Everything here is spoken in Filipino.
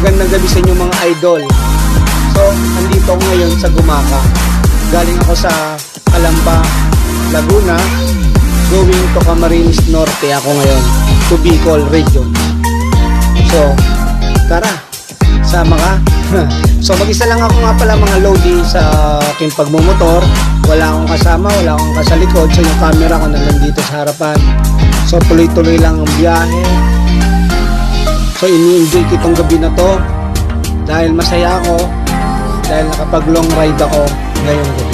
Magandang gabi sa inyo mga idol. So, andito ako ngayon sa Gumaca. Galing ako sa Calamba, Laguna. Going to Camarines Norte ako ngayon. To Bicol region. So, tara. Sama ka. So, mag-isa lang ako nga pala mga lodi sa aking pagmumotor. Wala akong kasama, wala akong kasalikod. So, yung camera ko na nandito sa harapan. So, tuloy-tuloy lang ang biyahe. So, ini-enjoy ko itong gabi na to dahil masaya ako dahil nakapag long ride ako ngayong gabi.